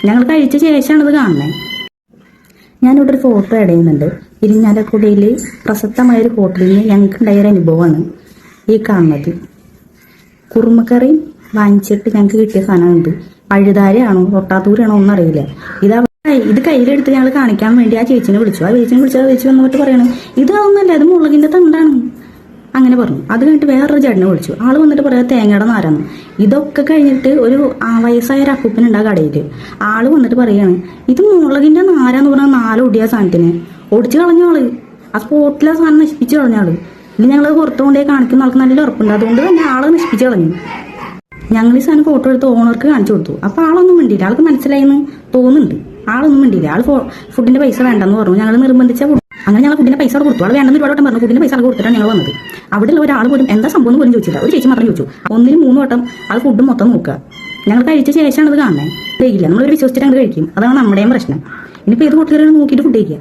ഞങ്ങൾ കഴിച്ച ശേഷമാണ് ഇത് കാണുന്നത്. ഞാനിവിടെ ഒരു ഫോട്ടോ ആഡ് ചെയ്യുന്നുണ്ട്. ഇരിഞ്ഞാലക്കുടയിൽ പ്രസക്തമായൊരു ഹോട്ടലിൽ നിന്ന് ഞങ്ങൾക്കുണ്ടായ ഒരു അനുഭവമാണ് ഈ കാണുന്നത്. കുറുമക്കറി വാങ്ങിച്ചിട്ട് ഞങ്ങൾക്ക് കിട്ടിയ സാധനമുണ്ട്. പഴുതാരയാണോ ഒട്ടാത്തൂരാണോ ഒന്നും അറിയില്ല. ഇത് കയ്യിലെടുത്ത് ഞങ്ങൾ കാണിക്കാൻ വേണ്ടി ആ ചേച്ചിനെ വിളിച്ചു. ആ ചേച്ചി വന്നിട്ട് പറയണം ഇതൊന്നല്ല, ഇത് മുളകിന്റെ തണ്ടാണ് അങ്ങനെ പറഞ്ഞു. അത് കഴിഞ്ഞിട്ട് വേറൊരു ചേട്ടനെ വിളിച്ചു. ആള് വന്നിട്ട് പറയാം തേങ്ങയുടെ നാരാന്ന്. ഇതൊക്കെ കഴിഞ്ഞിട്ട് ഒരു വയസ്സായ ഒരു അപ്പൂപ്പനുണ്ട് ആ കടയിൽ. ആള് വന്നിട്ട് പറയാണ് ഇത് മുളകിന്റെ നാരാന്ന് പറഞ്ഞാൽ 4 ഒടിയ സാധനത്തിന് ഒടിച്ചു കളഞ്ഞ ആള്. ആ സ്പോട്ടിലെ സാധനം നശിപ്പിച്ചു കളഞ്ഞ ആള്. ഇനി ഞങ്ങൾ പുറത്തു കൊണ്ടേ കാണിക്കുന്ന ആൾക്ക് നല്ല ഉറപ്പുണ്ട്. അതുകൊണ്ട് തന്നെ ആള് നശിപ്പിച്ചു കളഞ്ഞു. ഞങ്ങൾ ഈ സാധനം ഫോട്ടോ എടുത്ത് ഓണർക്ക് കാണിച്ചു കൊടുത്തു. അപ്പൊ ആളൊന്നും മിണ്ടിയില്ല. ആൾക്ക് മനസ്സിലായെന്ന് തോന്നുന്നുണ്ട്. ആളൊന്നും മിണ്ടിയില്ല. ആൾ ഫുഡിന്റെ പൈസ വേണ്ടെന്ന് പറഞ്ഞു. ഞങ്ങൾ നിർബന്ധിച്ച അങ്ങനെ ഞങ്ങൾ ഫുഡിന്റെ പൈസ കൊടുത്തു. ആൾ വേണ്ടെന്ന് ഒരുപാട് വട്ടം പറഞ്ഞു. ഫുഡിന്റെ പൈസ കൊടുത്തിട്ടാണ് ഞങ്ങൾ വന്നത്. അവിടെയുള്ള ഒരാൾ പോലും എന്താ സംഭവം പോലും ചോദിച്ചില്ല. ഒരു ചേച്ചി മാത്രം ചോദിച്ചു. 1 3 വട്ടം ആൾ ഫുഡ് മൊത്തം നോക്കുക. ഞങ്ങൾ കഴിച്ച ശേഷമാണ് ഇത് കാണുന്നത്. കഴിയില്ല, നമ്മളൊരു വിശ്വസിച്ചിട്ട് അങ്ങ് കഴിക്കും. അതാണ് നമ്മുടെയും പ്രശ്നം. ഇനിയിപ്പോൾ ഏത് ഹോട്ടലുകളിൽ നോക്കിയിട്ട് ഫുഡ് കഴിക്കുക.